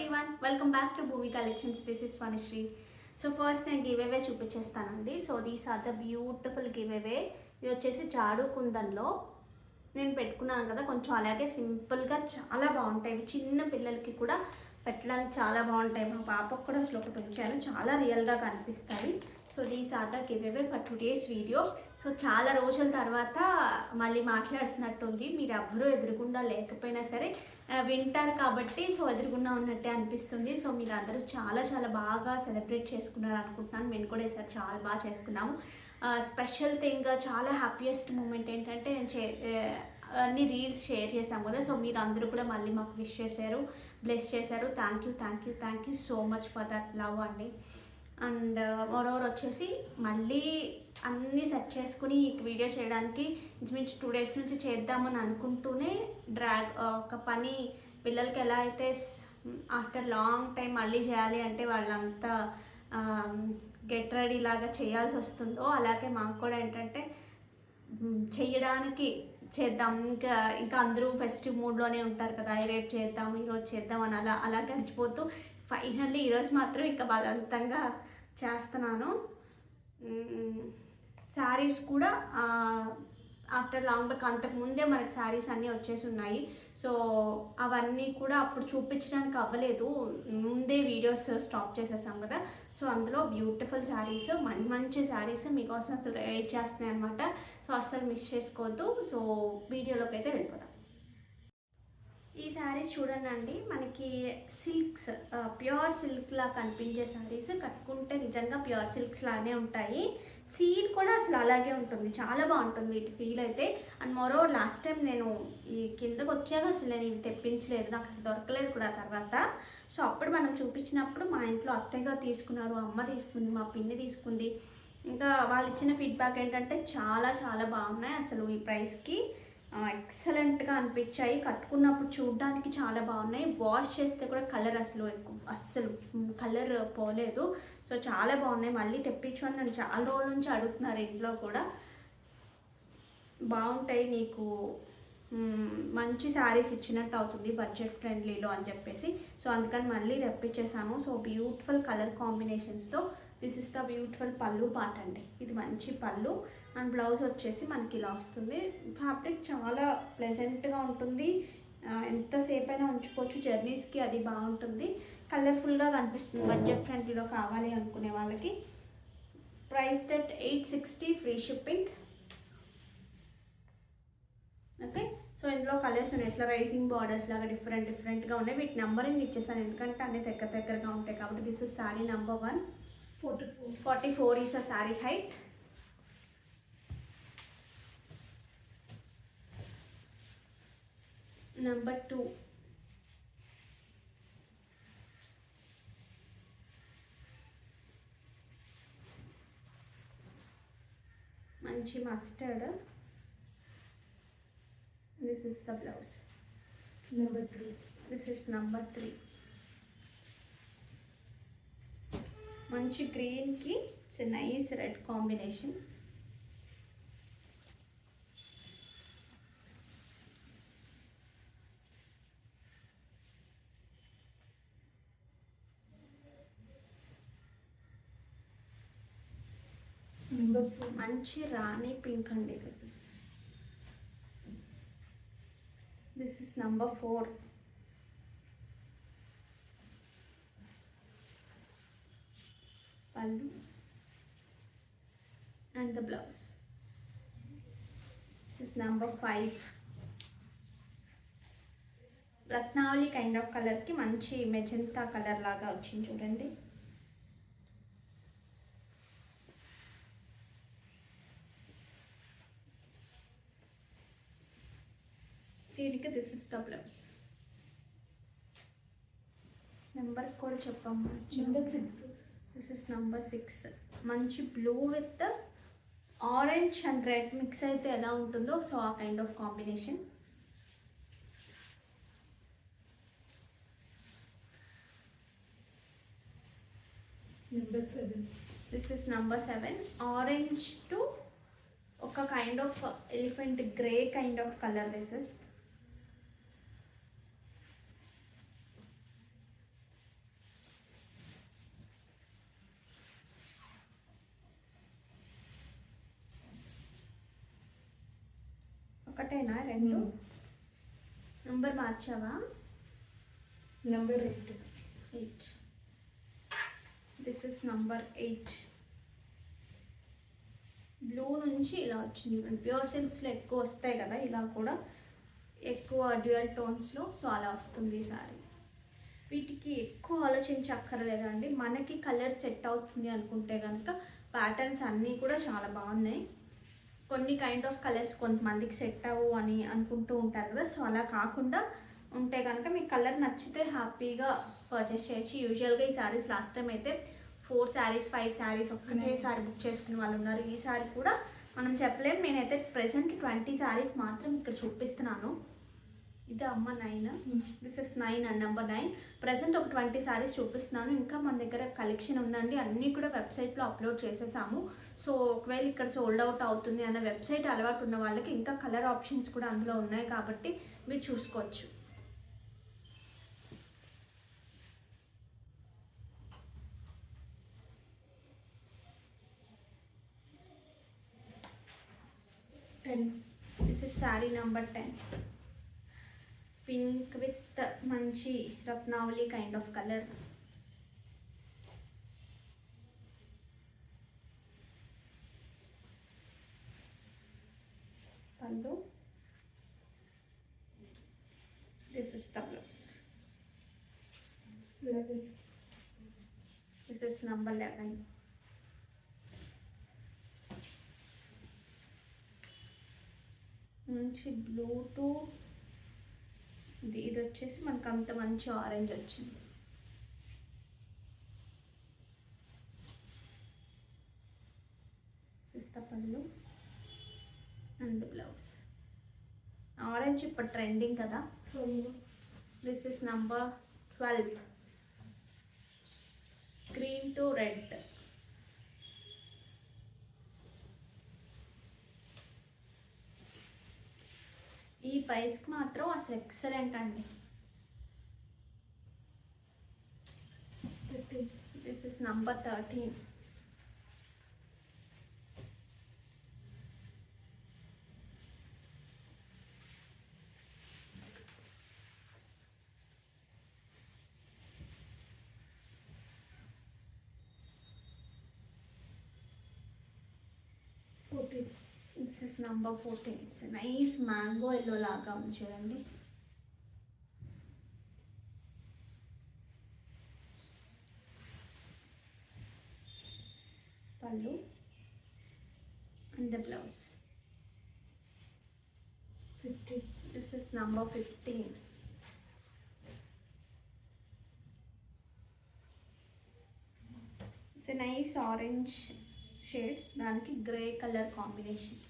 Everyone, welcome back to Bhoomi collections. This is Vanasri. So first నేను give away చూపించేస్తానండి. So these are the beautiful give away. ఇది వచ్చేసి జాడు కుందన్లో నేను పెట్టుకున్నాను కదా, కొంచెం అలాగే సింపుల్గా చాలా బాగుంటాయి. ఇవి చిన్న పిల్లలకి కూడా పెట్టడానికి చాలా బాగుంటాయి. మా పాపకు కూడా అసలు ఒకటి ఉంచాను, చాలా రియల్గా కనిపిస్తాయి. So these are the giveaway for today's video. So చాలా రోజుల తర్వాత మళ్ళీ మాట్లాడుతున్నట్టుంది. మీరు ఎవ్వరూ ఎదురుగుండా లేకపోయినా సరే వింటారు కాబట్టి సో ఎదురుగుండా ఉన్నట్టే అనిపిస్తుంది. సో మీరు అందరూ చాలా చాలా బాగా సెలబ్రేట్ చేసుకున్నారు అనుకుంటున్నాను. మేము కూడా ఈసారి చాలా బాగా చేసుకున్నాము. స్పెషల్ థింగ్, చాలా హ్యాపీయెస్ట్ మూమెంట్ ఏంటంటే అన్ని రీల్స్ షేర్ చేసాము కదా. సో మీరు అందరూ కూడా మళ్ళీ మాకు విష్ చేశారు, బ్లెస్ చేశారు. Thank you thank you thank you so much for that love అండి. అండ్ మరోవర్ వచ్చేసి మళ్ళీ అన్నీ సెట్ చేసుకుని వీడియో చేయడానికి ఇంచుమించు 2 days నుంచి చేద్దామని అనుకుంటూనే ఒక పని పిల్లలకి ఎలా అయితే ఆఫ్టర్ లాంగ్ టైం మళ్ళీ చేయాలి అంటే వాళ్ళంతా గెట్ రెడీ లాగా చేయాల్సి వస్తుందో అలాగే మాకు కూడా ఏంటంటే చేద్దాం ఇంకా అందరూ ఫెస్టివ్ మూడ్లోనే ఉంటారు కదా, రేపు చేద్దాం ఈరోజు చేద్దాం అని అలా గడిచిపోతూ ఫైనల్లీ ఈరోజు మాత్రం ఇంకా బలవంతంగా చేస్తున్నాను. శారీస్ కూడా ఆఫ్టర్ లాంగ్ బ్యాక్ అంతకుముందే మనకి శారీస్ అన్నీ వచ్చేసి ఉన్నాయి. సో అవన్నీ కూడా అప్పుడు చూపించడానికి అవ్వలేదు, ముందే వీడియోస్ స్టాప్ చేసేసాం కదా. సో అందులో బ్యూటిఫుల్ శారీస్, మంచి శారీస్ మీకోసం అసలు వెయిట్ చేస్తున్నాయి అనమాట. సో అస్సలు మిస్ చేసుకోవద్దు. సో వీడియోలోకి అయితే వెళ్ళిపోతాం. ఈ శారీస్ చూడండి అండి, మనకి సిల్క్స్, ప్యూర్ సిల్క్లా కనిపించే శారీస్. కట్టుకుంటే నిజంగా ప్యూర్ సిల్క్స్ లానే ఉంటాయి. ఫీల్ కూడా అసలు అలాగే ఉంటుంది, చాలా బాగుంటుంది వీటి ఫీల్ అయితే. అండ్ మరో లాస్ట్ టైం నేను ఈ కిందకు వచ్చాక అసలు నేను ఇవి తెప్పించలేదు, నాకు అసలు దొరకలేదు కూడా తర్వాత. సో అప్పుడు మనం చూపించినప్పుడు మా ఇంట్లో అత్తయ్య గారు తీసుకున్నారు, అమ్మ తీసుకుంది, మా పిన్ని తీసుకుంది. ఇంకా వాళ్ళు ఇచ్చిన ఫీడ్బ్యాక్ ఏంటంటే చాలా చాలా బాగున్నాయి అసలు, ఈ ప్రైస్కి ఎక్సలెంట్గా అనిపించాయి. కట్టుకున్నప్పుడు చూడడానికి చాలా బాగున్నాయి, వాష్ చేస్తే కూడా కలర్ అస్సలు కలర్ పోలేదు. సో చాలా బాగున్నాయి. మళ్ళీ తెప్పించు అని నన్ను చాలా రోజుల నుంచి అడుగుతున్నారు ఇంట్లో కూడా. బాగుంటాయి, నీకు మంచి శారీస్ ఇచ్చినట్టు అవుతుంది బడ్జెట్ ఫ్రెండ్లీలో అని చెప్పేసి. సో అందుకని మళ్ళీ తెప్పించేసాను. సో బ్యూటిఫుల్ కలర్ కాంబినేషన్స్తో. దిస్ ఇస్ ద బ్యూటిఫుల్ పళ్ళు పార్ట్ అండి. ఇది మంచి పళ్ళు అండ్ బ్లౌజ్ వచ్చేసి మనకి ఇలా వస్తుంది. ఫ్యాబ్రిక్ చాలా ప్లెజెంట్గా ఉంటుంది, ఎంతసేపు అయినా ఉంచుకోవచ్చు, జర్నీస్కి అది బాగుంటుంది. కలర్ఫుల్గా కనిపిస్తుంది బడ్జెట్ ఫ్రెండ్లీలో కావాలి అనుకునే వాళ్ళకి. Price at 860, free shipping. Okay, so ఇందులో కలర్స్ ఉన్నాయి, ఇట్లా రైజింగ్ బార్డర్స్ లాగా డిఫరెంట్గా ఉన్నాయి. వీటి నెంబరింగ్ ఇచ్చేసాను ఎందుకంటే అన్నీ దగ్గరగా ఉంటాయి కాబట్టి. This is sari number 1. 44 is a saree height. Number 2. మంచి mustard. This is the blouse. Number 3. This is number 3. మంచి గ్రీన్కి ఇట్స్ నైస్ రెడ్ కాంబినేషన్. మంచి రాణి పింక్ అండి. This is number 4. pallu and the blouse. This is number 5. రత్నావళి kind of కలర్కి మంచి magenta colour లాగా వచ్చింది చూడండి. దీనికి this is the blouse. Number కూడా చెప్పమ్మా. Number 6. This is number 6. మంచి blue with orange and red mix అయితే ఎలా ఉంటుందో సో ఆ kind of combination. Number 7. This is number 7. Orange to ఒక kind of elephant grey kind of colour. This is ఒకటేనా రెండు? నంబర్ మార్చావా? Number 8. 8. This is number 8. Blue నుంచి ఇలా వచ్చింది. ప్యూర్ సిల్క్స్లో ఎక్కువ వస్తాయి కదా, ఇలా కూడా ఎక్కువ డ్యూయల్ టోన్స్లో. సో అలా వస్తుంది ఈ సారీ. వీటికి ఎక్కువ ఆలోచించక్కర్లేదండి. మనకి కలర్ సెట్ అవుతుంది అనుకుంటే కనుక ప్యాటర్న్స్ అన్నీ కూడా చాలా బాగున్నాయి. కొన్ని కైండ్ ఆఫ్ కలర్స్ కొంతమందికి సెట్ అవ్వు అని అనుకుంటూ ఉంటారు కదా, సో అలా కాకుండా ఉంటే కనుక మీకు కలర్ నచ్చితే హ్యాపీగా పర్చేస్ చేయొచ్చు. యూజువల్గా ఈ శారీస్ లాస్ట్ టైం అయితే 4 శారీస్ 5 శారీస్ ఒక్కటేసారి బుక్ చేసుకునే వాళ్ళు ఉన్నారు. ఈ సారీ కూడా మనం చెప్పలేము. నేనైతే ప్రెసెంట్ 20 శారీస్ మాత్రం ఇక్కడ చూపిస్తున్నాను. ఇది అమ్మ 9. This is 9 and number 9. Present ఒక 20 శారీస్ చూపిస్తున్నాను. ఇంకా మన దగ్గర కలెక్షన్ ఉందండి. అన్నీ కూడా వెబ్సైట్లో అప్లోడ్ చేసేసాము. సో ఒకవేళ ఇక్కడ సోల్డ్ అవుట్ అవుతుంది అన్న వెబ్సైట్ అలవాటు ఉన్న వాళ్ళకి ఇంకా కలర్ ఆప్షన్స్ కూడా అందులో ఉన్నాయి కాబట్టి మీరు చూసుకోవచ్చు. This is sari number 10. Pink with మంచి రత్నావళి కైండ్ ఆఫ్ కలర్. పళ్ళు. This is the blouse. 11. This is number 11. మంచి బ్లూ టు ఇది వచ్చేసి మనకు అంత మంచి ఆరెంజ్ వచ్చింది. పళ్ళు అండ్ బ్లౌజ్. ఆరెంజ్ ఇప్పుడు ట్రెండింగ్ కదా. This is number 12. Green to red. ఈ ప్రైస్కి మాత్రం అసలు ఎక్సలెంట్ అండి. This is number 13. This is number 14. It's a nice mango yellow laga ఉంది చూడండి. పళ్ళు and the blouse. 15. This is number 15. It's a nice orange shade. దానికి గ్రే కలర్ కాంబినేషన్.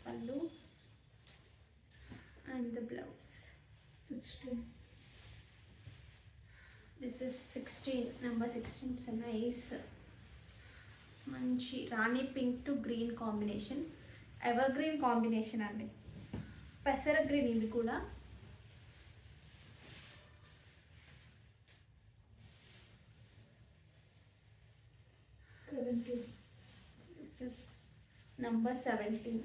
పళ్ళు and the blouse. 16. This is 16. Number 16. It's a nice మంచి రాణి pink to green combination. Ever green combination అండి. పెసర green ఇది కూడా. This is number 17.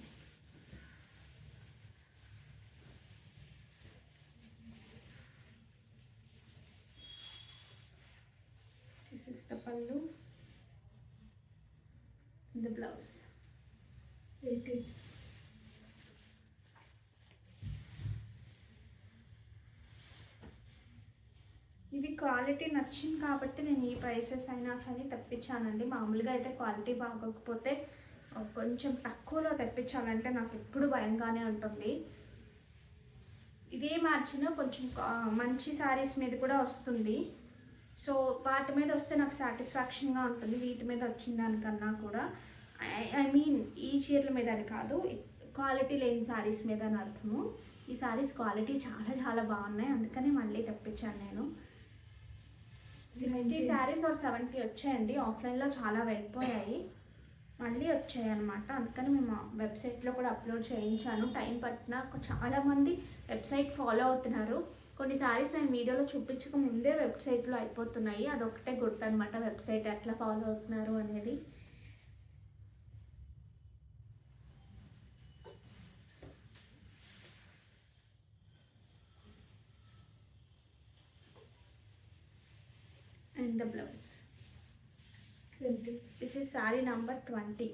This is the pallu and the blouse. 18. ఇవి quality నచ్చింది కాబట్టి నేను ఈ ప్రైసెస్ అయినా సరే తెప్పించానండి. మామూలుగా అయితే క్వాలిటీ బాగోకపోతే కొంచెం తక్కువలో తెప్పించాలంటే నాకు ఎప్పుడు భయంగానే ఉంటుంది. ఇదే మార్చిన కొంచెం మంచి శారీస్ మీద కూడా వస్తుంది. సో వాటి మీద వస్తే నాకు సాటిస్ఫాక్షన్గా ఉంటుంది. వీటి మీద వచ్చిన దానికన్నా కూడా ఐ మీన్ ఈ చీరల మీద అని కాదు, క్వాలిటీ లేని శారీస్ మీద అని అర్థము. ఈ శారీస్ క్వాలిటీ చాలా చాలా బాగున్నాయి, అందుకని మళ్ళీ తెప్పించాను నేను. 60 శారీస్ ఆర్ 70 వచ్చాయండి. ఆఫ్లైన్లో చాలా వెళ్ళిపోయాయి, మళ్ళీ వచ్చాయి అనమాట. అందుకని మేము వెబ్సైట్లో కూడా అప్లోడ్ చేయించాను. టైం పట్టినా చాలామంది వెబ్సైట్ ఫాలో అవుతున్నారు. కొన్ని శారీస్ నేను వీడియోలో చూపించక ముందే వెబ్సైట్లో అయిపోతున్నాయి. అదొకటే గుర్తు అనమాట, వెబ్సైట్ ఎట్లా ఫాలో అవుతున్నారు అనేది. The blouse. 20. This is sari number 20.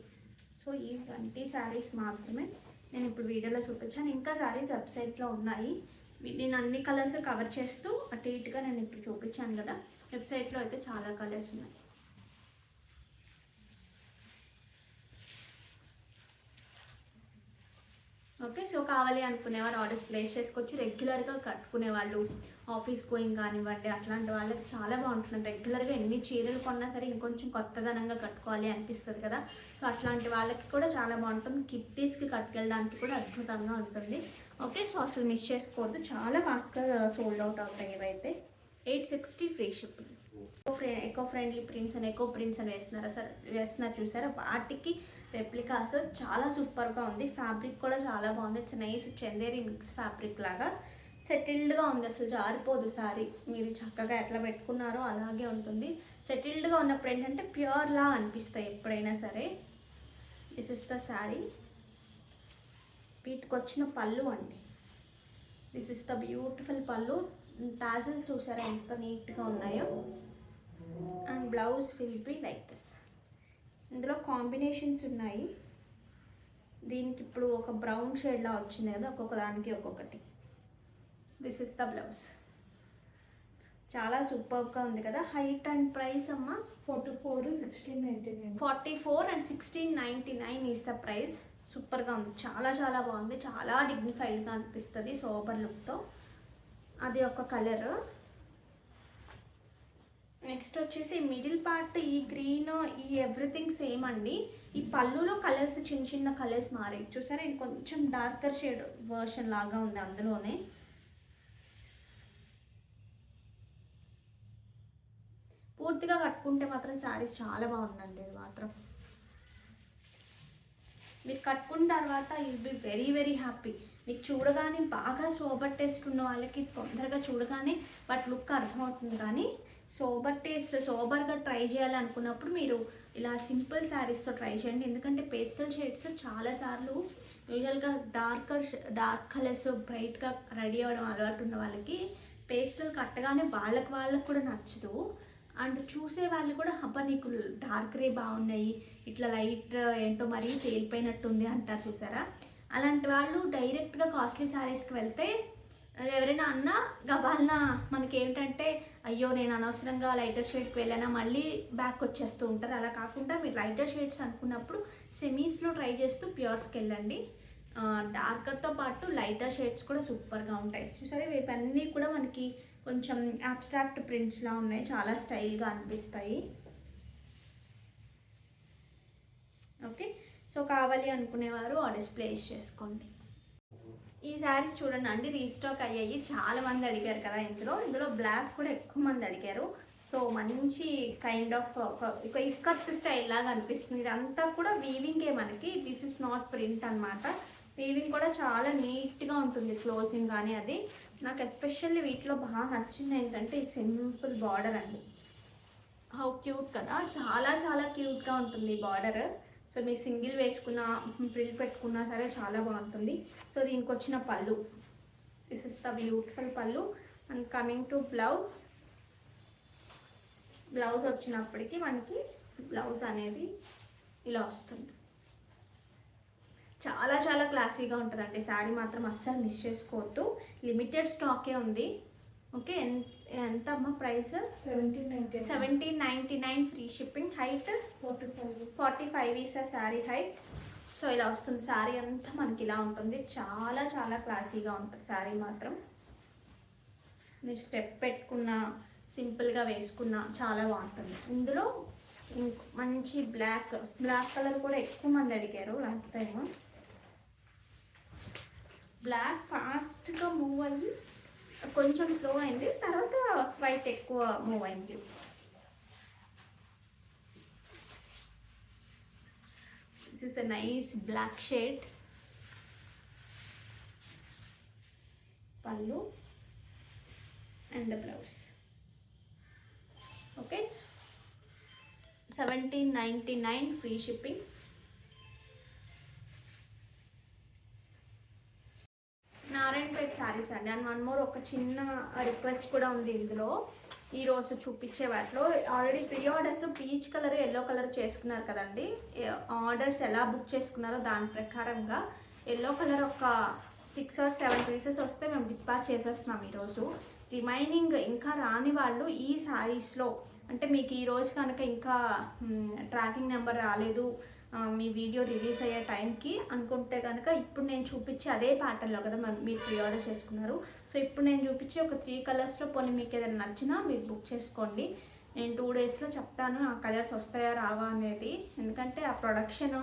So ఈ 20 శారీస్ మాత్రమే నేను ఇప్పుడు వీడియోలో చూపించాను. ఇంకా శారీస్ వెబ్సైట్లో ఉన్నాయి. నేను అన్ని కలర్స్ కవర్ చేస్తూ అటు ఇటుగా నేను ఇప్పుడు చూపించాను కదా, వెబ్సైట్లో అయితే చాలా కలర్స్ ఉన్నాయి. ఓకే, సో కావాలి అనుకునేవారు ఆర్డర్స్ ప్లేస్ చేసుకోవచ్చు. రెగ్యులర్గా కట్టుకునే వాళ్ళు, ఆఫీస్ గోయింగ్ కానివ్వండి, అట్లాంటి వాళ్ళకి చాలా బాగుంటుంది. రెగ్యులర్గా ఎన్ని చీరలు కొన్నా సరే ఇంకొంచెం కొత్తదనంగా కట్టుకోవాలి అనిపిస్తుంది కదా, సో అట్లాంటి వాళ్ళకి కూడా చాలా బాగుంటుంది. కిట్టీస్కి కట్టుకెళ్ళడానికి కూడా అద్భుతంగా ఉంటుంది. ఓకే, సో అసలు మిస్ చేసుకోవద్దు, చాలా ఫాస్ట్గా సోల్డ్ అవుట్ అవుతాయి ఇవైతే. 860 free shipping. Eco friendly prints అని ఎకో ప్రింట్స్ అని వేస్తున్నారు చూసారా, వాటికి రెప్లికా అసలు చాలా సూపర్గా ఉంది. ఫ్యాబ్రిక్ కూడా చాలా బాగుంది. It's nice Chanderi mix fabric లాగా సెటిల్డ్గా ఉంది, అసలు జారిపోదు సారీ. మీరు చక్కగా ఎట్లా పెట్టుకున్నారో అలాగే ఉంటుంది. సెటిల్డ్గా ఉన్నప్పుడు ఏంటంటే ప్యూర్లా అనిపిస్తాయి ఎప్పుడైనా సరే. This is the sari. వీటికి వచ్చిన పళ్ళు అండి. దిస్ ఇస్ ద బ్యూటిఫుల్ పళ్ళు. టాజిల్స్ చూసారా ఎంత నీట్గా ఉన్నాయో. And blouse will be like this. ఇందులో కాంబినేషన్స్ ఉన్నాయి. దీనికి ఇప్పుడు ఒక బ్రౌన్ షేడ్లా వచ్చింది కదా, ఒక్కొక్క దానికి ఒక్కొక్కటి. This is the blouse. చాలా సూపర్గా ఉంది కదా. హైట్ అండ్ ప్రైస్ అమ్మ 44, 1699. 44 and 1699 ఈస్ ద ప్రైస్. సూపర్గా ఉంది, చాలా చాలా బాగుంది. చాలా డిగ్నిఫైడ్గా అనిపిస్తుంది సోబర్ లుక్తో. అది ఒక కలర్. నెక్స్ట్ వచ్చేసి మిడిల్ పార్ట్ ఈ గ్రీన్ ఈ ఎవ్రీథింగ్ సేమ్ అండి. ఈ పళ్ళులో కలర్స్ చిన్న చిన్న కలర్స్ మారాయి చూసారా. ఇది కొంచెం డార్కర్ షేడ్ వర్షన్ లాగా ఉంది అందులోనే. పూర్తిగా కట్టుకుంటే మాత్రం శారీస్ చాలా బాగుందండి. ఇది మాత్రం మీరు కట్టుకున్న తర్వాత you'll be very very happy. మీకు చూడగానే బాగా సోబర్ టేస్ట్ ఉన్న వాళ్ళకి తొందరగా చూడగానే వాటి లుక్ అర్థమవుతుంది. కానీ సోబర్ టేస్ట్ సోబర్గా ట్రై చేయాలి అనుకున్నప్పుడు మీరు ఇలా సింపుల్ శారీస్తో ట్రై చేయండి. ఎందుకంటే పేస్టల్ షేడ్స్ చాలాసార్లు యూజువల్గా డార్క్ కలర్స్ బ్రైట్గా రెడీ అవ్వడం అలవాటు ఉన్న వాళ్ళకి పేస్టల్ కట్టగానే వాళ్ళకి కూడా నచ్చదు. అండ్ చూసే వాళ్ళు కూడా అబ్బా నీకు డార్క్ గ్రే బాగున్నాయి, ఇట్లా లైట్ ఏంటో మరీ తేలిపోయినట్టుంది అంటారు చూసారా. అలాంటి వాళ్ళు డైరెక్ట్గా కాస్ట్లీ శారీస్కి వెళ్తే ఎవరైనా అన్నా గబాల్నా మనకి ఏంటంటే అయ్యో నేను అనవసరంగా లైటర్ షేడ్కి వెళ్ళానా మళ్ళీ బ్యాక్ వచ్చేస్తూ ఉంటారు. అలా కాకుండా మీరు లైటర్ షేడ్స్ అనుకున్నప్పుడు సెమీస్లో ట్రై చేస్తూ ప్యూర్స్కి వెళ్ళండి. డార్కర్తో పాటు లైటర్ షేడ్స్ కూడా సూపర్గా ఉంటాయి చూసారా. వీటన్నీ కూడా మనకి కొంచెం అబ్స్ట్రాక్ట్ ప్రింట్స్లా ఉన్నాయి, చాలా స్టైల్గా అనిపిస్తాయి. ఓకే, సో కావాలి అనుకునేవారు ఆర్డర్స్ ప్లేస్ చేసుకోండి. ఈ శారీస్ చూడండి అండి, రీస్టాక్ అయ్యాయి. చాలా మంది అడిగారు కదా ఇందులో బ్లాక్ కూడా ఎక్కువ మంది అడిగారు. సో మంచి కైండ్ ఆఫ్ ఒక ఇక్కత్ స్టైల్ లాగా అనిపిస్తుంది. ఇదంతా కూడా వీవింగే మనకి. దిస్ ఇస్ నాట్ ప్రింట్ అనమాట. వీవింగ్ కూడా చాలా నీట్గా ఉంటుంది, క్లోజింగ్ కానీ. అది నాకు ఎస్పెషల్లీ వీటిలో బాగా నచ్చింది ఏంటంటే ఈ సింపుల్ బార్డర్ అండి. హౌ క్యూట్ కదా, చాలా చాలా క్యూట్గా ఉంటుంది ఈ బార్డర్. సో మీరు సింగిల్ వేసుకున్నా ప్రిల్ పెట్టుకున్నా సరే చాలా బాగుంటుంది. సో దీనికి వచ్చిన పళ్ళు, దిస్ ఇస్ ద బ్యూటిఫుల్ పళ్ళు. అండ్ కమింగ్ టు బ్లౌజ్ వచ్చినప్పటికీ మనకి బ్లౌజ్ అనేది ఇలా వస్తుంది. చాలా చాలా క్లాసీగా ఉంటుందండి శారీ మాత్రం, అస్సలు మిస్ చేసుకోవద్దు. లిమిటెడ్ స్టాకే ఉంది. ఓకే, ఎంత అమ్మ price? 1799 free shipping. Height 45 is sari height. So ఇలా వస్తుంది శారీ అంతా మనకి ఇలా ఉంటుంది. చాలా చాలా క్లాసీగా ఉంటుంది శారీ మాత్రం. మీరు స్టెప్ పెట్టుకున్నా సింపుల్గా వేసుకున్నా చాలా బాగుంటుంది. ఇందులో మంచి బ్లాక్ కలర్ కూడా ఎక్కువ మంది అడిగారు లాస్ట్ టైం. బ్లాక్ ఫాస్ట్గా మూవ్ అయ్యి కొంచెం స్లో అయింది, తర్వాత వైట్ ఎక్కువ మూవ్ అయింది. This is a nice black shade. పళ్ళు and the blouse. Okay, 1799 free shipping. Narayanpet saris అండి. అండ్ వన్ మోర్ ఒక చిన్న రిక్వెస్ట్ కూడా ఉంది ఇందులో. ఈరోజు చూపించే వాటిలో already pre orders peach colour yellow colour చేసుకున్నారు కదండి. ఆర్డర్స్ ఎలా బుక్ చేసుకున్నారో దాని ప్రకారంగా ఎల్లో కలర్ ఒక 6 or 7 పీసెస్ వస్తే మేము డిస్పాచ్ చేసేస్తున్నాం ఈరోజు. రిమైనింగ్ ఇంకా రాని వాళ్ళు ఈ శారీస్లో అంటే మీకు ఈరోజు కనుక ఇంకా ట్రాకింగ్ నెంబర్ రాలేదు మీ వీడియో రిలీజ్ అయ్యే టైంకి అనుకుంటే కనుక ఇప్పుడు నేను చూపించే అదే ప్యాటర్న్లో కదా మీరు ప్రీ ఆర్డర్ చేసుకున్నారు. సో ఇప్పుడు నేను చూపించే ఒక 3 కలర్స్లో పోనీ మీకు ఏదైనా నచ్చినా మీరు బుక్ చేసుకోండి. నేను 2 డేస్లో చెప్తాను ఆ కలర్స్ వస్తాయా రావా అనేది. ఎందుకంటే ఆ ప్రొడక్షన్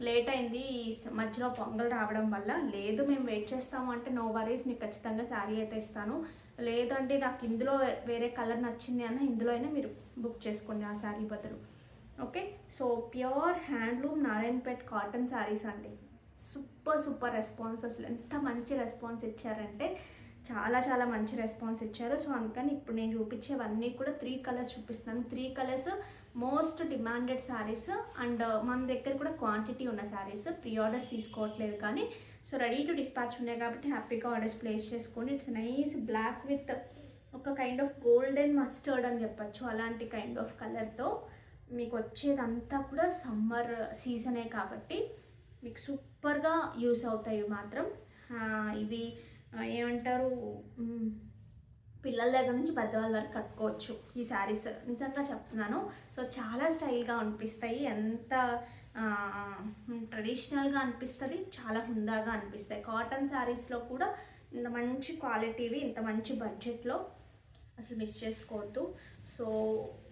లేట్ అయింది ఈ మధ్యలో పొంగల్ రావడం వల్ల. లేదు మేము వెయిట్ చేస్తాము అంటే నో వరీస్, మీకు ఖచ్చితంగా శారీ అయితే ఇస్తాను. లేదంటే నాకు ఇందులో వేరే కలర్ నచ్చింది అని ఇందులో అయినా మీరు బుక్ చేసుకోండి ఆ శారీ బదులు. Okay, so pure handloom Narayanpet cotton saris అండి. సూపర్ రెస్పాన్స్, అసలు ఎంత మంచి రెస్పాన్స్ ఇచ్చారంటే చాలా చాలా మంచి రెస్పాన్స్ ఇచ్చారు. సో అందుకని ఇప్పుడు నేను చూపించేవన్నీ కూడా 3 కలర్స్ చూపిస్తాను. 3 colours most demanded saris and మన దగ్గర కూడా క్వాంటిటీ ఉన్న శారీస్. ప్రీ ఆర్డర్స్ తీసుకోవట్లేదు కానీ సో రెడీ టు డిస్పాచ్ ఉన్నాయి కాబట్టి హ్యాపీగా ఆర్డర్స్ ప్లేస్ చేసుకోండి. ఇట్స్ నైస్ బ్లాక్ విత్ ఒక కైండ్ ఆఫ్ గోల్డెన్ మస్టర్డ్ అని చెప్పచ్చు. అలాంటి కైండ్ ఆఫ్ కలర్తో మీకు వచ్చేదంతా కూడా సమ్మర్ సీజనే కాబట్టి మీకు సూపర్గా యూస్ అవుతాయి మాత్రం. ఇవి ఏమంటారు, పిల్లల దగ్గర నుంచి పెద్దవాళ్ళ వరకు కట్టుకోవచ్చు ఈ శారీస్, నిజంగా చెప్తున్నాను. సో చాలా స్టైల్గా అనిపిస్తాయి, ఎంత ట్రెడిషనల్గా అనిపిస్తుంది, చాలా హుందాగా అనిపిస్తాయి. కాటన్ శారీస్లో కూడా ఇంత మంచి క్వాలిటీవి ఇంత మంచి బడ్జెట్లో అసలు మిస్ చేసుకోవద్దు. So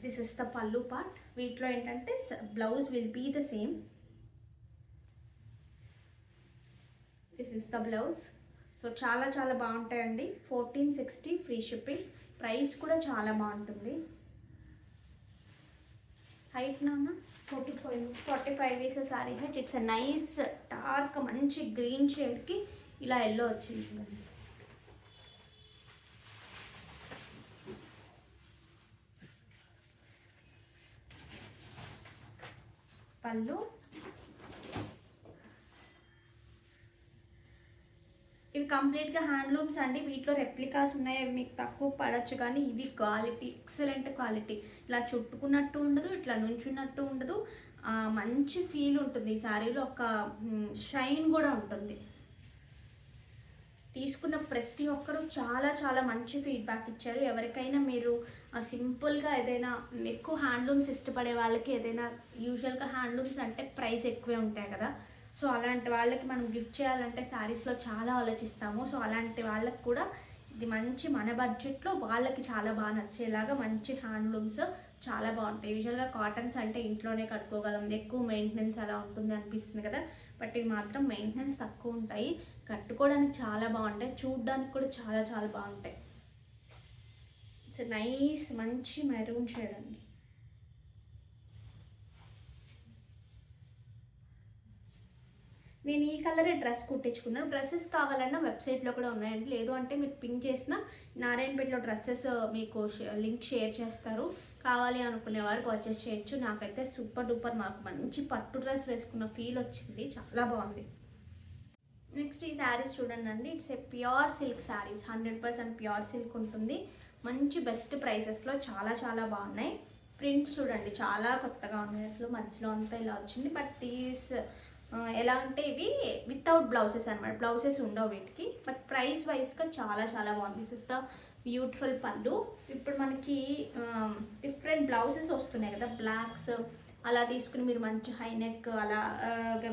this is the pallu part. వీటిలో ఏంటంటే blouse will be the same. This is the blouse. So చాలా చాలా బాగుంటాయండి. 1460 ఫ్రీ షిప్పింగ్. ప్రైస్ కూడా చాలా బాగుంటుంది. హైట్ నాన్న 45 వేసే sorry height. It's a nice dark మంచి గ్రీన్ షేడ్కి ఇలా ఎల్లో వచ్చింది చూడండి. పళ్ళు, ఇవి కంప్లీట్గా హ్యాండ్లూమ్స్ అండి. వీటిలో రెప్లికాస్ ఉన్నాయి, అవి మీకు తక్కువ పడవచ్చు కానీ ఇవి క్వాలిటీ ఎక్సలెంట్ క్వాలిటీ. ఇలా చుట్టుకున్నట్టు ఉండదు, ఇట్లా నుంచున్నట్టు ఉండదు, మంచి ఫీల్ ఉంటుంది ఈ శారీలో. ఒక షైన్ కూడా ఉంటుంది. తీసుకున్న ప్రతి ఒక్కరు చాలా చాలా మంచి ఫీడ్బ్యాక్ ఇచ్చారు. ఎవరికైనా మీరు సింపుల్గా ఏదైనా ఎక్కువ హ్యాండ్లూమ్స్ ఇష్టపడే వాళ్ళకి ఏదైనా యూజువల్గా హ్యాండ్లూమ్స్ అంటే ప్రైస్ ఎక్కువే ఉంటాయి కదా. సో అలాంటి వాళ్ళకి మనం గిఫ్ట్ చేయాలంటే శారీస్లో చాలా ఆలోచిస్తాము. సో అలాంటి వాళ్ళకి కూడా ఇది మంచి మన బడ్జెట్లో వాళ్ళకి చాలా బాగా నచ్చేలాగా మంచి హ్యాండ్లూమ్స్ చాలా బాగుంటాయి. యూజువల్గా కాటన్స్ అంటే ఇంట్లోనే కట్టుకోగలం, ఎక్కువ మెయింటెనెన్స్ అలా ఉంటుంది అనిపిస్తుంది కదా. బట్ ఇవి మాత్రం మెయింటెనెన్స్ తక్కువ ఉంటాయి, కట్టుకోవడానికి చాలా బాగుంటాయి, చూడడానికి కూడా చాలా చాలా బాగుంటాయి. ఇట్స్ నైస్ మంచి మెరూన్ షేడ్ అండి. నేను ఈ కలరే డ్రెస్ కుట్టించుకున్నాను. డ్రెస్సెస్ కావాలన్నా వెబ్సైట్లో కూడా ఉన్నాయండి. లేదు అంటే మీరు పింక్ చేసిన నారాయణపేటలో డ్రెస్సెస్ మీకు లింక్ షేర్ చేస్తారు, కావాలి అనుకునే వారు పర్చేస్ చేయొచ్చు. నాకైతే సూపర్ డూపర్ మాకు మంచి పట్టు డ్రెస్ వేసుకున్న ఫీల్ వచ్చింది, చాలా బాగుంది. నెక్స్ట్ ఈ శారీస్ చూడండి అండి. It's a pure silk saris, 100% pure silk ఉంటుంది. మంచి బెస్ట్ ప్రైసెస్లో చాలా చాలా బాగున్నాయి. ప్రింట్స్ చూడండి చాలా కొత్తగా ఉన్నాయి, అసలు మధ్యలో అంతా ఇలా వచ్చింది. బట్ దీస్ ఎలా అంటే ఇవి వితౌట్ బ్లౌజెస్ అనమాట, బ్లౌజెస్ ఉండవు వీటికి. బట్ ప్రైస్ వైజ్గా చాలా చాలా బాగుంది. దిస్ ఇస్ ద బ్యూటిఫుల్ పళ్ళు. ఇప్పుడు మనకి డిఫరెంట్ బ్లౌజెస్ వస్తున్నాయి కదా, బ్లాక్స్ అలా తీసుకుని మీరు మంచి హై నెక్ అలా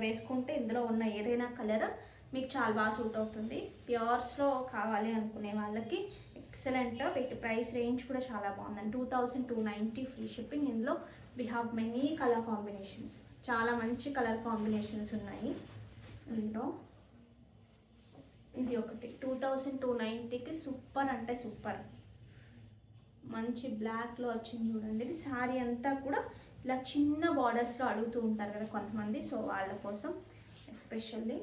వేసుకుంటే ఇందులో ఉన్న ఏదైనా కలర్ మీకు చాలా బాగా సూట్ అవుతుంది. ప్యూర్స్లో కావాలి అనుకునే వాళ్ళకి ఎక్సలెంట్. వీటి ప్రైస్ రేంజ్ కూడా చాలా బాగుందండి. 2290 ఫ్రీ షిప్పింగ్. ఇందులో we have many colour combinations, చాలా మంచి కలర్ కాంబినేషన్స్ ఉన్నాయి ఇందులో. ఇది ఒకటి 2290కి సూపర్ అంటే సూపర్. మంచి బ్లాక్లో వచ్చింది చూడండి. ఇది శారీ అంతా కూడా ఇలా చిన్న బార్డర్స్లో అడుగుతూ ఉంటారు కదా కొంతమంది, సో వాళ్ళ కోసం ఎస్పెషల్లీ.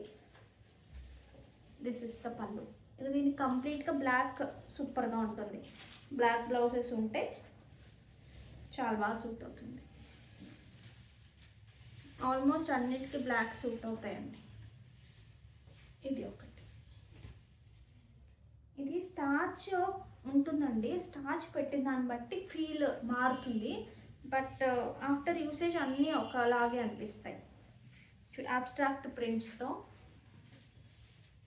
దిస్ ఇస్ ద పళ్ళు. ఇది దీనికి కంప్లీట్గా బ్లాక్ సూపర్గా ఉంటుంది. బ్లాక్ బ్లౌజెస్ ఉంటే చాలా బాగా సూట్ అవుతుంది. ఆల్మోస్ట్ అన్నిటికీ బ్లాక్ సూట్ అవుతాయండి. ఇది ఒకటి. ఇది స్టార్చ్ ఉంటుందండి, స్టార్చ్ పెట్టిన దాన్ని బట్టి ఫీల్ మారుతుంది. బట్ ఆఫ్టర్ యూసేజ్ అన్నీ ఒకలాగే అనిపిస్తాయి. అబ్స్ట్రాక్ట్ ప్రింట్స్తో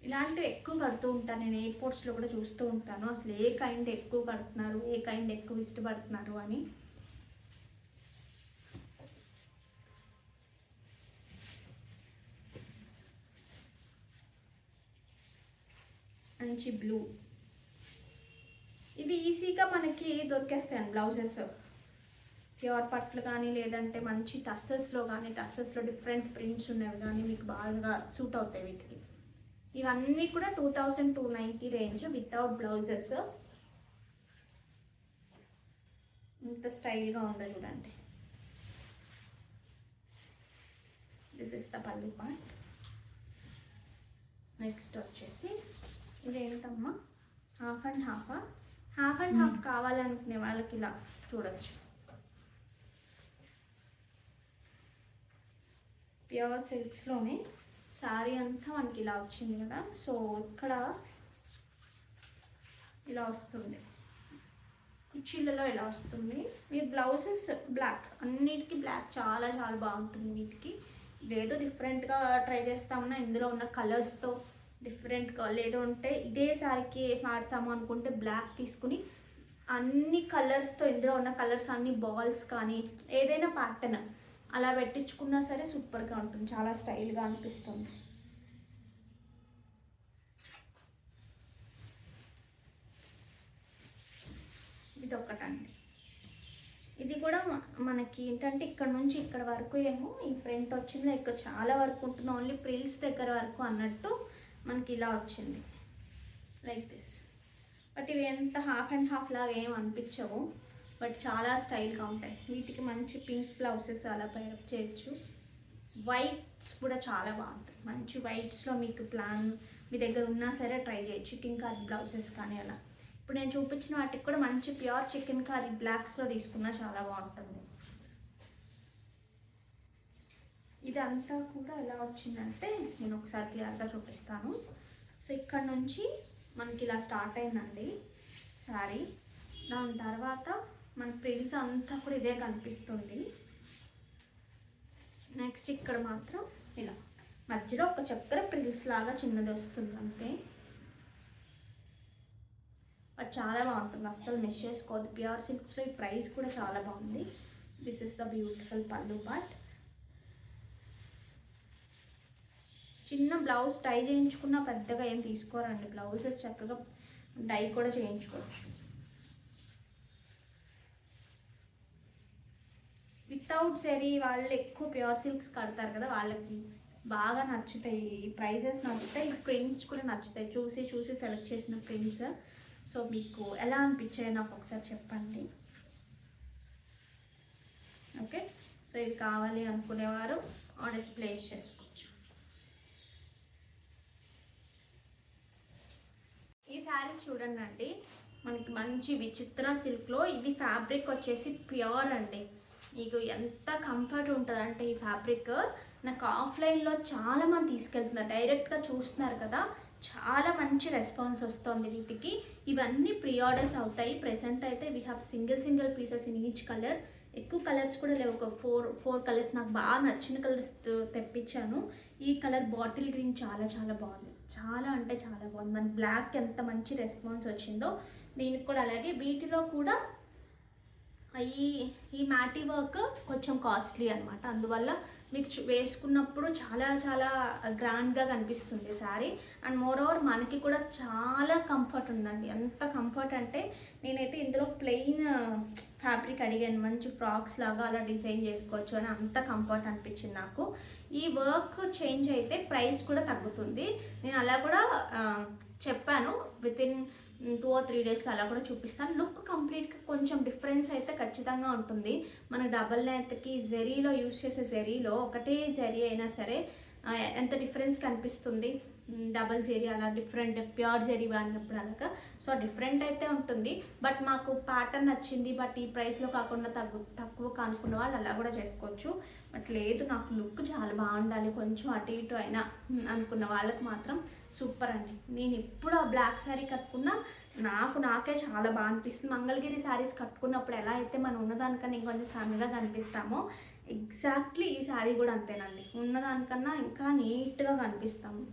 ఇలాంటివి ఎక్కువ కడుతూ ఉంటాను నేను. ఎయిర్పోర్ట్స్లో కూడా చూస్తూ ఉంటాను అసలు ఏ కైండ్ ఎక్కువ కడుతున్నారు, ఏ కైండ్ ఎక్కువ ఇష్టపడుతున్నారు అని. మంచి బ్లూ, ఇవి ఈజీగా మనకి దొరికేస్తాయండి బ్లౌజెస్. ప్యూర్ పట్లు కానీ లేదంటే మంచి టస్సెస్లో కానీ, టస్సెస్లో డిఫరెంట్ ప్రింట్స్ ఉన్నవి కానీ మీకు బాగా సూట్ అవుతాయి వీటికి. ఇవన్నీ కూడా 2290 రేంజ్ వితౌట్ బ్లౌజెస్. ఇంత స్టైల్గా ఉందో చూడండి. దిస్ ఇస్ ద పల్లి పార్ట్. నెక్స్ట్ వచ్చేసి ఇదేంటమ్మా, half and half. Half and half కావాలనుకునే వాళ్ళకి ఇలా చూడొచ్చు. ప్యూర్ సిల్క్స్లోనే శారీ అంతా మనకి ఇలా వచ్చింది కదా. సో ఇక్కడ ఇలా వస్తుంది, కుర్చీలలో ఇలా వస్తుంది. మీ బ్లౌజెస్ బ్లాక్, అన్నిటికీ బ్లాక్ చాలా చాలా బాగుంటుంది వీటికి. లేదో డిఫరెంట్గా ట్రై చేస్తామన్నా ఇందులో ఉన్న కలర్స్తో డిఫరెంట్గా, లేదు అంటే ఇదే శారీకి వాడతాము అనుకుంటే బ్లాక్ తీసుకుని అన్ని కలర్స్తో, ఇందులో ఉన్న కలర్స్ అన్ని బాల్స్ కానీ ఏదైనా ప్యాటర్న్ అలా పెట్టించుకున్నా సరే సూపర్గా ఉంటుంది, చాలా స్టైల్గా అనిపిస్తుంది. ఇది ఒకటండి. ఇది కూడా మనకి ఏంటంటే ఇక్కడ నుంచి ఇక్కడ వరకు ఏమో ఈ ఫ్రంట్ వచ్చింది, ఇక్కడ చాలా వరకు ఉంటుంది, ఓన్లీ ప్రిల్స్ దగ్గర వరకు అన్నట్టు మనకి ఇలా వచ్చింది లైక్ దిస్. బట్ ఇవి ఎంత హాఫ్ అండ్ హాఫ్ లాగా ఏం అనిపించవు, బట్ చాలా స్టైల్గా ఉంటాయి. వీటికి మంచి పింక్ బ్లౌజెస్ అలా పైరప్ చేయొచ్చు. వైట్స్ కూడా చాలా బాగుంటాయి, మంచి వైట్స్లో మీకు ప్లాన్ మీ దగ్గర ఉన్నా సరే ట్రై చేయొచ్చు. చికెన్ కర్రీ బ్లౌజెస్ కానీ అలా. ఇప్పుడు నేను చూపించిన వాటికి కూడా మంచి ప్యూర్ చికెన్ కర్రీ బ్లాక్స్లో తీసుకున్నా చాలా బాగుంటుంది. ఇదంతా కూడా ఎలా వచ్చిందంటే నేను ఒకసారి క్లియర్గా చూపిస్తాను. సో ఇక్కడ నుంచి మనకి ఇలా స్టార్ట్ అయిందండి శారీ. దాని తర్వాత మన ప్రిల్స్ అంతా కూడా ఇదే కనిపిస్తుంది. నెక్స్ట్ ఇక్కడ మాత్రం ఇలా మధ్యలో ఒక చక్కర ప్రిల్స్ లాగా చిన్నది వస్తుంది అంతే. బట్ చాలా బాగుంటుంది, అస్సలు మిస్ చేసుకోవద్దు. ప్యూర్ సిల్క్స్లో ఈ ప్రైస్ కూడా చాలా బాగుంది. దిస్ ఇస్ ద బ్యూటిఫుల్ పల్లు పార్ట్. చిన్న బ్లౌజ్ టై చేయించుకున్నా పెద్దగా ఏం తీసుకోరండి, బ్లౌజెస్ చక్కగా డై కూడా చేయించుకోవచ్చు. వితౌట్ జరీ వాళ్ళు ఎక్కువ ప్యూర్ సిల్క్స్ కడతారు కదా, వాళ్ళకి బాగా నచ్చుతాయి ఈ ప్రైజెస్, నచ్చుతాయి ఈ ప్రింట్స్ కూడా నచ్చుతాయి. చూసి చూసి సెలెక్ట్ చేసిన ప్రింట్స్. సో మీకు ఎలా అనిపించాయో నాకు ఒకసారి చెప్పండి. ఓకే, సో ఇవి కావాలి అనుకునేవారు ఆర్డర్స్ ప్లేస్ చేసుకోవచ్చు. ఈ శారీస్ చూడండి అండి, మనకి మంచి విచిత్ర సిల్క్లో, ఇది ఫ్యాబ్రిక్ వచ్చేసి ప్యూర్ అండి. మీకు ఎంత కంఫర్ట్ ఉంటుంది అంటే ఈ ఫ్యాబ్రిక్, నాకు ఆఫ్లైన్లో చాలామంది తీసుకెళ్తున్నారు, డైరెక్ట్గా చూస్తున్నారు కదా, చాలా మంచి రెస్పాన్స్ వస్తుంది వీటికి. ఇవన్నీ ప్రీ ఆర్డర్స్ అవుతాయి. ప్రెసెంట్ అయితే we have single pieces in each colour. ఎక్కువ కలర్స్ కూడా లేవు, ఒక ఫోర్ కలర్స్ నాకు బాగా నచ్చిన కలర్స్ తెప్పించాను. ఈ కలర్ బాటిల్ గ్రీన్ చాలా చాలా బాగుంది, చాలా అంటే చాలా బాగుంది. మన బ్లాక్ ఎంత మంచి రెస్పాన్స్ వచ్చిందో దీనికి కూడా అలాగే. వీటిలో కూడా ఈ మ్యాటీ వర్క్ కొంచెం కాస్ట్లీ అనమాట, అందువల్ల మీకు వేసుకున్నప్పుడు చాలా చాలా గ్రాండ్గా కనిపిస్తుంది శారీ. అండ్ మోర్ ఓవర్ మనకి కూడా చాలా కంఫర్ట్ ఉందండి. ఎంత కంఫర్ట్ అంటే నేనైతే ఇందులో ప్లెయిన్ ఫ్యాబ్రిక్ అడిగాను, మంచి ఫ్రాక్స్ లాగా అలా డిజైన్ చేసుకోవచ్చు అని, అంత కంఫర్ట్ అనిపించింది నాకు. ఈ వర్క్ చేంజ్ అయితే ప్రైస్ కూడా తగ్గుతుంది, నేను అలా కూడా చెప్పాను. వితిన్ 2 or 3 డేస్లో అలా కూడా చూపిస్తాను. లుక్ కంప్లీట్గా కొంచెం డిఫరెన్స్ అయితే ఖచ్చితంగా ఉంటుంది. మన డబల్ నెత్కి జరీలో యూజ్ చేసే జరీలో ఒకటే జరీ అయినా సరే ఎంత డిఫరెన్స్ కనిపిస్తుంది. డబల్ జెరీ అలా డిఫరెంట్, ప్యూర్ జెరీ వాడినప్పుడు అలాగా. సో డిఫరెంట్ అయితే ఉంటుంది, బట్ మాకు ప్యాటర్న్ నచ్చింది, బట్ ఈ ప్రైస్లో కాకుండా తక్కువ అనుకున్న వాళ్ళు అలా కూడా చేసుకోవచ్చు. బట్ లేదు, నాకు లుక్ చాలా బాగుండాలి, కొంచెం అటు ఇటు అయినా అనుకున్న వాళ్ళకి మాత్రం సూపర్ అండి. నేను ఎప్పుడు ఆ బ్లాక్ శారీ కట్టుకున్నా నాకే చాలా బాగా అనిపిస్తుంది. మంగళగిరి శారీస్ కట్టుకున్నప్పుడు ఎలా అయితే మనం ఉన్నదానికన్నా ఇంకొంచెం సన్నగా కనిపిస్తామో, ఎగ్జాక్ట్లీ ఈ శారీ కూడా అంతేనండి. ఉన్నదానికన్నా ఇంకా నీట్గా కనిపిస్తాము.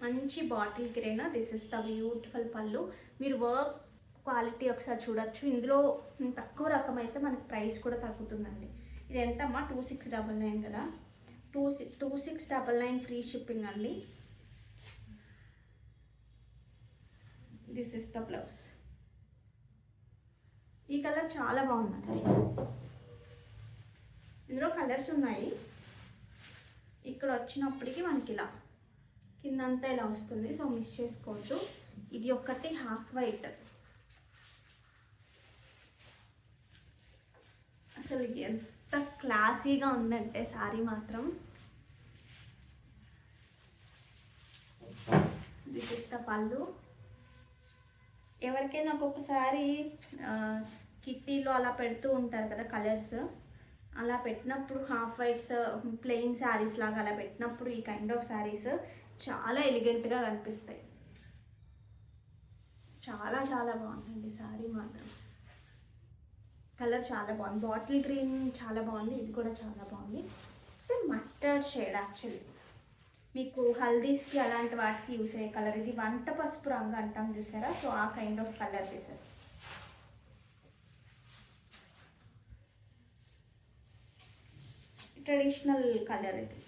మంచి bottle green. This is the beautiful పళ్ళు. మీరు వర్క్ క్వాలిటీ ఒకసారి చూడొచ్చు. ఇందులో తక్కువ రకం అయితే మనకి ప్రైస్ కూడా తగ్గుతుందండి. ఇది ఎంతమ్మా? 2699 కదా. 2699 ఫ్రీ షిప్పింగ్ అండి. This is the blouse. ఈ కలర్ చాలా బాగుందండి. ఇందులో కలర్స్ ఉన్నాయి. ఇక్కడ వచ్చినప్పటికీ మనకి ఇలా కిందంతా ఇలా వస్తుంది, సో మిస్ చేసుకోవచ్చు. ఇది ఒక్కటి హాఫ్ వైట్. అసలు ఎంత క్లాసీగా ఉందంటే శారీ మాత్రం. దిస్ ఇస్ ద పళ్ళు. ఎవరికైనా ఒక్కొక్కసారి కిట్టీలో అలా పెడుతూ ఉంటారు కదా కలర్స్, అలా పెట్టినప్పుడు హాఫ్ వైట్స్ ప్లెయిన్ శారీస్ లాగా అలా పెట్టినప్పుడు ఈ కైండ్ ఆఫ్ శారీస్ చాలా ఎలిగెంట్గా కనిపిస్తాయి. చాలా చాలా బాగుందండి శారీ మాత్రం. కలర్ చాలా బాగుంది. బాటిల్ గ్రీన్ చాలా బాగుంది. ఇది కూడా చాలా బాగుంది. సో మస్టర్డ్ షేడ్ యాక్చువల్లీ మీకు హల్దీస్కి అలాంటి వాటికి యూస్ అయ్యే కలర్. ఇది వంట పసుపు రంగు అంటాం చూసారా, సో ఆ kind of colour pieces. Traditional colour ఇది.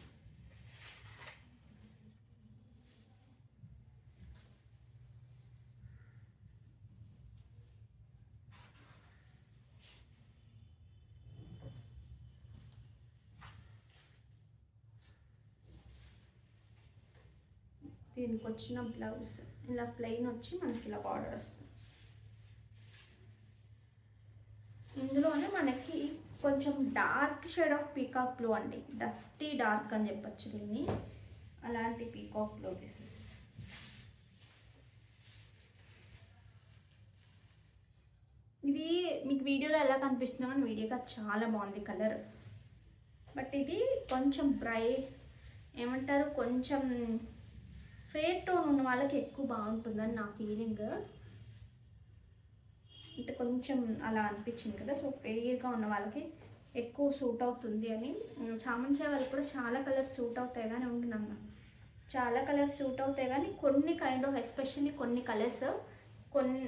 దీనికి వచ్చిన బ్లౌజ్ ఇలా ప్లెయిన్ వచ్చి మనకి ఇలా బార్డర్ వస్తుంది. ఇందులోనే మనకి కొంచెం dark shade of peacock blue అండి, డస్టీ డార్క్ అని చెప్పచ్చు దీన్ని. అలాంటి పీకాక్ బ్లూ పీసెస్. ఇది మీకు వీడియోలో ఎలా కనిపిస్తుందో కానీ వీడియోగా చాలా బాగుంది కలర్. బట్ ఇది కొంచెం ఏమంటారు, కొంచెం ఫేర్ టోన్ ఉన్న వాళ్ళకి ఎక్కువ బాగుంటుందని నా ఫీలింగ్. అంటే కొంచెం అలా అనిపించింది కదా, సో ఫెయిర్గా ఉన్న వాళ్ళకి ఎక్కువ సూట్ అవుతుంది అని. చామంచాయ వాళ్ళకి కూడా చాలా కలర్స్ సూట్ అవుతాయి కానీ ఉంటున్నాను, చాలా కలర్స్ సూట్ అవుతాయి కానీ కొన్ని కైండ్ ఆఫ్ ఎస్పెషల్లీ కొన్ని కలర్స్ కొన్ని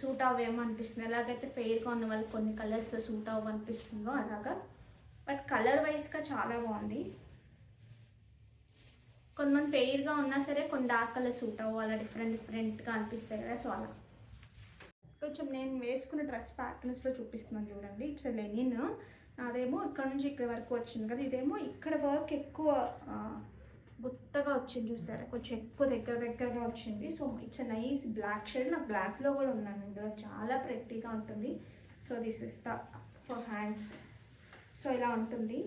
సూట్ అవ్వేమో అనిపిస్తుంది. ఎలాగైతే ఫెయిర్గా ఉన్న వాళ్ళకి కొన్ని కలర్స్ సూట్ అవ్వనిపిస్తుందో అలాగా. బట్ కలర్ వైజ్గా చాలా బాగుంది. కొంతమంది ఫెయిర్గా ఉన్నా సరే కొన్ని డార్క్ కలర్ సూట్ అవ్వు, అలా డిఫరెంట్గా అనిపిస్తాయి కదా, సో అలా. కొంచెం నేను వేసుకున్న డ్రెస్ ప్యాటర్న్స్లో చూపిస్తున్నాను చూడండి. It's linen. అదేమో ఇక్కడ నుంచి ఇక్కడ వరకు వచ్చింది కదా, ఇదేమో ఇక్కడ వర్క్ ఎక్కువ గుత్తగా వచ్చింది చూసారా, కొంచెం ఎక్కువ దగ్గరగా వచ్చింది. So it's nice black shade. నాకు బ్లాక్లో కూడా ఉన్నాను ఇందులో, చాలా ప్రెట్టీగా ఉంటుంది. So this is the for hands. So ఇలా ఉంటుంది.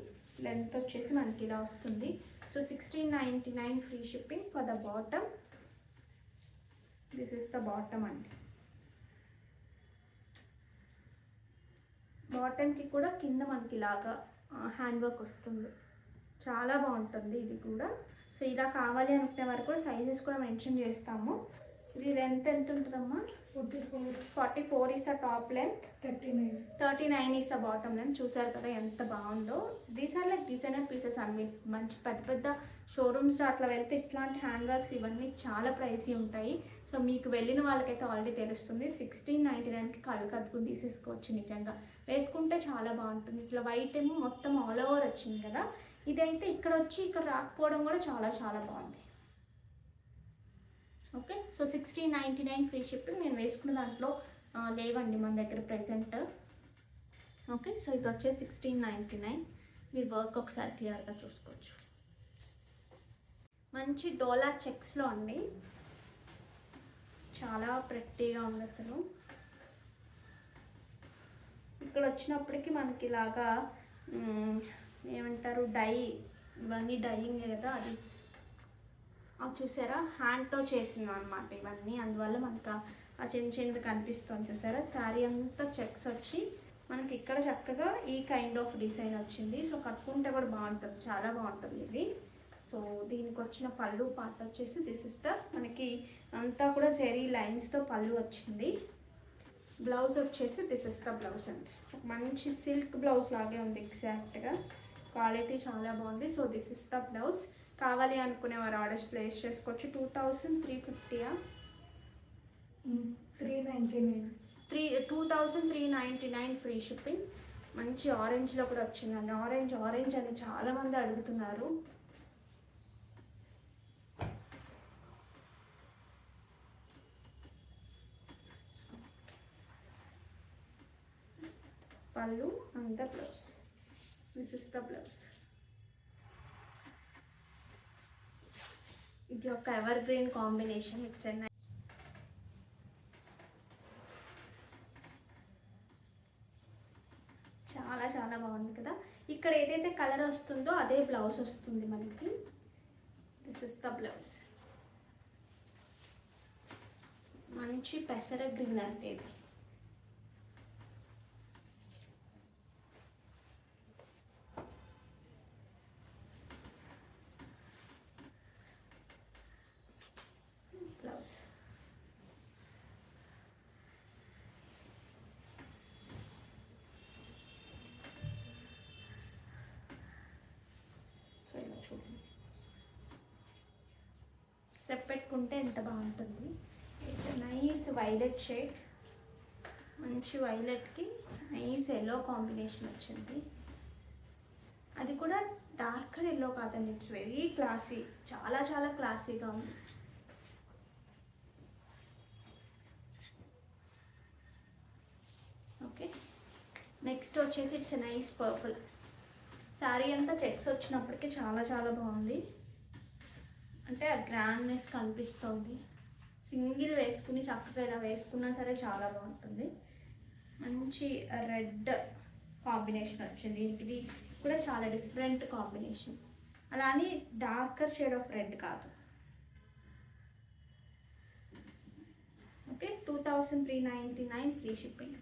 లెంత్ వచ్చేసి మనకి ఇలా వస్తుంది. So 1699 free shipping for the bottom. This is the bottom అండి. బాటమ్కి కూడా కింద మనకి ఇలాగా హ్యాండ్ వర్క్ వస్తుంది, చాలా బాగుంటుంది ఇది కూడా. సో ఇలా కావాలి అనుకునే వరకు కూడా సైజెస్ కూడా మెన్షన్ చేస్తాము. ఇది లెంత్ ఎంత ఉంటుందమ్మా? 44 is the top length, 39 is the bottom length. చూసారు కదా ఎంత బాగుందో. These are like designer pieces అన్ని. మంచి పెద్ద షోరూమ్స్లో అట్లా వెళ్తే ఇట్లాంటి హ్యాండ్ వర్క్స్ ఇవన్నీ చాలా ప్రైసీ ఉంటాయి. సో మీకు వెళ్ళిన వాళ్ళకైతే ఆల్రెడీ తెలుస్తుంది. 1699కి కళ్ళు కట్టుకుని తీసేసుకోవచ్చు. నిజంగా వేసుకుంటే చాలా బాగుంటుంది. ఇట్లా వైట్ ఏమో మొత్తం ఆల్ ఓవర్ వచ్చింది కదా, ఇదైతే ఇక్కడ వచ్చి ఇక్కడ రాకపోవడం కూడా చాలా చాలా బాగుంది. Okay, so 1699 free shipping. నేను వేసుకున్న దాంట్లో లేవండి మన దగ్గర ప్రెజెంట్. ఓకే, సో ఇది వచ్చేసి 1699. మీరు వర్క్ ఒకసారి క్లియర్గా చూసుకోవచ్చు. మంచి డోలా చెక్స్లో అండి, చాలా ప్రెట్టీగా ఉంది అసలు. ఇక్కడ వచ్చినప్పటికీ మనకి ఇలాగా ఏమంటారు, డై, ఇవన్నీ డైయింగ్ కదా, అది అది చూసారా హ్యాండ్తో చేసింది అనమాట ఇవన్నీ, అందువల్ల మనకు ఆ చిన్న చిన్నది కనిపిస్తుంది చూసారా. శారీ అంతా చెక్స్ వచ్చి మనకి ఇక్కడ చక్కగా ఈ కైండ్ ఆఫ్ డిజైన్ వచ్చింది. సో కట్టుకుంటే కూడా బాగుంటుంది, చాలా బాగుంటుంది ఇది. సో దీనికి వచ్చిన పళ్ళు పార్ట్ వచ్చేసి దిస్ ఇస్ ద, మనకి అంతా కూడా జెరీ లైన్స్తో పళ్ళు వచ్చింది. బ్లౌజ్ వచ్చేసి దిస్ ఇస్ ద బ్లౌజ్ అండి. మంచి సిల్క్ బ్లౌజ్ లాగే ఉంది ఎగ్జాక్ట్గా, క్వాలిటీ చాలా బాగుంది. So this is the blouse. కావాలి అనుకునే వారు ఆర్డర్స్ ప్లేస్ చేసుకోవచ్చు. 2350 399. 2399 ఫ్రీ షిప్పింగ్. మంచి ఆరెంజ్లో కూడా వచ్చిందండి. ఆరెంజ్ అని చాలామంది అడుగుతున్నారు. పళ్ళు and the blouse, this is the blouse. ఇది ఒక ever green combination. It's a చాలా చాలా బాగుంది కదా. ఇక్కడ ఏదైతే కలర్ వస్తుందో అదే బ్లౌజ్ వస్తుంది మనకి. This is the blouse. మంచి పెసర గ్రీన్ అంటే ఇది. బ్లౌజ్ సో ఇలా చూడండి, స్టెప్ పెట్టుకుంటే ఎంత బాగుంటుంది. ఇట్స్ నైస్ వైలెట్ షేడ్, మంచి వైలెట్కి నైస్ ఎల్లో కాంబినేషన్ వచ్చింది. అది కూడా డార్కర్ ఎల్లో కాదండి, ఇట్స్ వెరీ క్లాసీ, చాలా చాలా క్లాసీగా ఉంది. ఓకే, నెక్స్ట్ వచ్చేసి ఇట్స్ నైస్ పర్పుల్. శారీ అంతా చెక్స్ వచ్చినప్పటికీ చాలా చాలా బాగుంది. అంటే ఆ గ్రాండ్నెస్ కనిపిస్తుంది. సింగిల్ వేసుకుని చక్కగా ఇలా వేసుకున్నా సరే చాలా బాగుంటుంది. మంచి రెడ్ కాంబినేషన్ వచ్చింది దీనికి. ఇది కూడా చాలా డిఫరెంట్ కాంబినేషన్, అలా అని డార్కర్ షేడ్ ఆఫ్ రెడ్ కాదు. Okay, 2399 free shipping.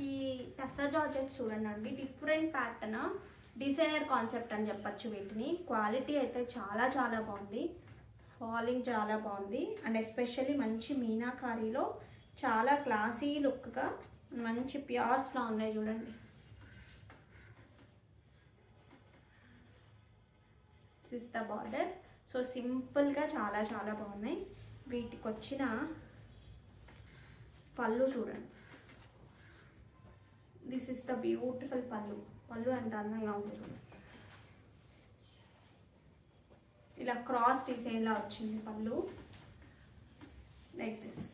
ఈ టస్సా జార్జెట్ చూడండి, డిఫరెంట్ ప్యాటర్న్, డిజైనర్ కాన్సెప్ట్ అని చెప్పచ్చు వీటిని. క్వాలిటీ అయితే చాలా చాలా బాగుంది, ఫాలింగ్ చాలా బాగుంది. అండ్ ఎస్పెషల్లీ మంచి మీనాకారీలో చాలా క్లాసీ లుక్గా మంచి ప్యూర్స్లా ఉన్నాయి చూడండి. This is the border. So సింపుల్గా చాలా చాలా బాగున్నాయి. వీటికి వచ్చిన పళ్ళు చూడండి, దిస్ ఇస్ ద బ్యూటిఫుల్ పళ్ళు ఎంత అందంగా ఉంది చూడండి. ఇలా క్రాస్ డిజైన్లా వచ్చింది పళ్ళు, లైక్ దిస్.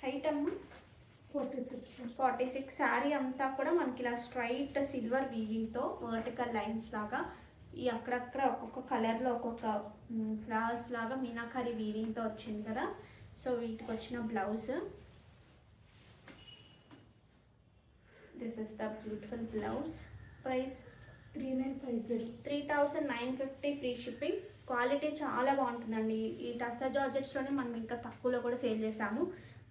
హైట్ అమ్మ 46. శారీ అంతా కూడా మనకి ఇలా స్ట్రైట్ సిల్వర్ వీవింగ్తో వర్టికల్ లైన్స్ లాగా, ఈ అక్కడక్కడ ఒక్కొక్క కలర్లో ఒక్కొక్క ఫ్లవర్స్ లాగా మీనాకారి వీవింగ్తో వచ్చింది కదా. సో వీటికి వచ్చిన blouse, this is the beautiful blouse. Price 3950 free shipping. Quality చాలా బాగుంటుందండి. ఈ టస్సా జార్జెట్స్లోనే మనం ఇంకా తక్కువలో కూడా సేల్ చేసాము,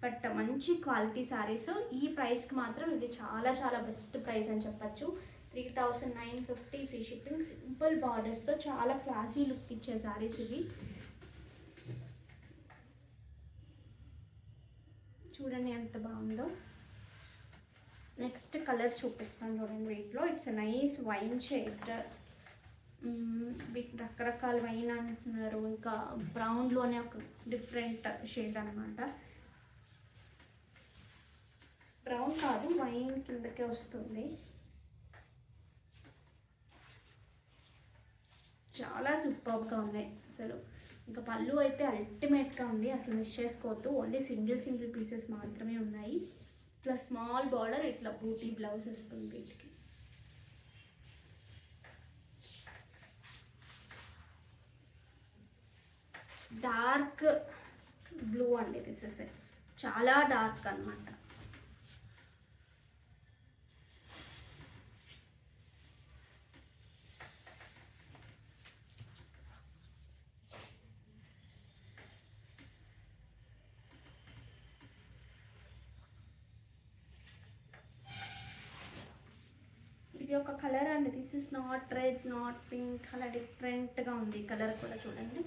బట్ మంచి క్వాలిటీ శారీస్. ఈ ప్రైస్కి మాత్రం ఇది చాలా చాలా బెస్ట్ ప్రైస్ అని చెప్పచ్చు. 3950 ఫ్రీ షిప్పింగ్. సింపుల్ బార్డర్స్తో చాలా క్లాసీ లుక్ ఇచ్చే శారీస్ ఇవి. చూడండి ఎంత బాగుందో. నెక్స్ట్ కలర్స్ చూపిస్తాను చూడండి వీటిలో. ఇట్స్ నైస్ వైన్ షేడ్, వీటి రకరకాల వైన్ అంటున్నారు. ఇంకా బ్రౌన్లోనే ఒక డిఫరెంట్ షేడ్ అనమాట. బ్రౌన్ కాదు, వైన్ కిందకే వస్తుంది. చాలా సూపర్గా ఉన్నాయి అసలు. ఇంకా పళ్ళు అయితే అల్టిమేట్గా ఉంది, అసలు మిస్ చేసుకోవద్దు. ఓన్లీ సింగిల్ పీసెస్ మాత్రమే ఉన్నాయి. ప్లస్ స్మాల్ బార్డర్, ఇట్లా బూటీ బ్లౌజ్ వస్తుంది వీటికి. డార్క్ బ్లూ అండి, దిస్ ఇస్ చాలా డార్క్ అనమాట. ఇది ఒక కలర్ అండి. This is not red, not pink, అలా డిఫరెంట్గా ఉంది కలర్ కూడా చూడండి.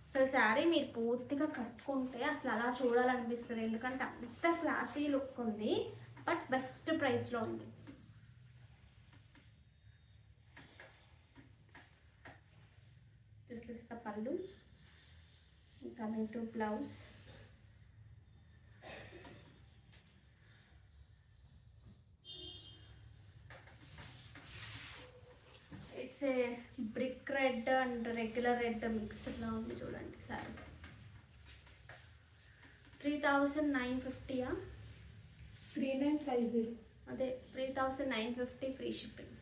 అసలు శారీ మీరు పూర్తిగా కట్టుకుంటే అసలు అలా చూడాలనిపిస్తుంది, ఎందుకంటే అంత క్లాసీ లుక్ ఉంది, బట్ బెస్ట్ ప్రైస్లో ఉంది. దిస్ ఇస్ ద పళ్ళు. Coming to blouse. It's a brick red and regular red మిక్స్డ్లా ఉంది చూడండి సారీ. 3950. 3950. అదే 3950 ఫ్రీ షిప్పింగ్.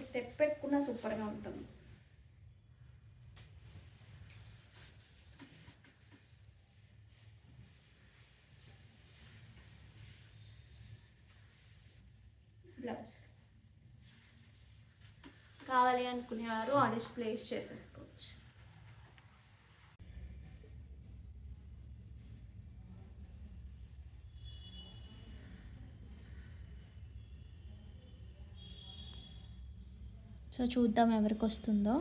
స్టెప్ పెట్టుకున్నా సూపర్గా ఉంటుంది. బ్లౌజ్ కావాలి అనుకునేవారు ఆర్డర్స్ ప్లేస్ చేసేసుకోవచ్చు. సో చూద్దాం ఎవరికి వస్తుందో.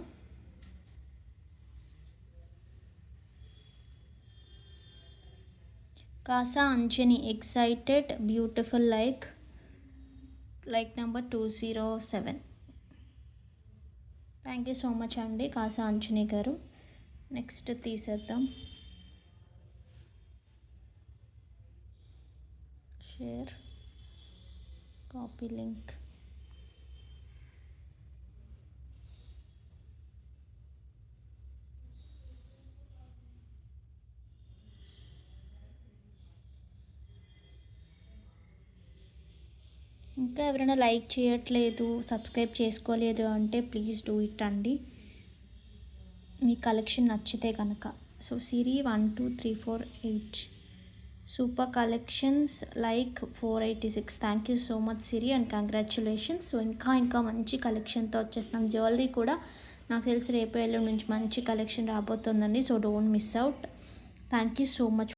Kasa Anjani excited beautiful like number 207. Thank you so much అండి కాసా అంజని గారు. నెక్స్ట్ తీసేద్దాం. Share, copy link. ఇంకా ఎవరైనా లైక్ చేయట్లేదు, సబ్స్క్రైబ్ చేసుకోలేదు అంటే ప్లీజ్ డూ ఇట్ అండి, మీ కలెక్షన్ నచ్చితే కనుక. So Siri 12348 super collections like 486. Thank you so much Siri and congratulations. So ఇంకా మంచి కలెక్షన్తో వచ్చేస్తాం. జ్యువెలరీ కూడా నాకు తెలిసి రేపు ఎల్లుండి నుంచి మంచి కలెక్షన్ రాబోతుందండి. So don't miss out. Thank you so much.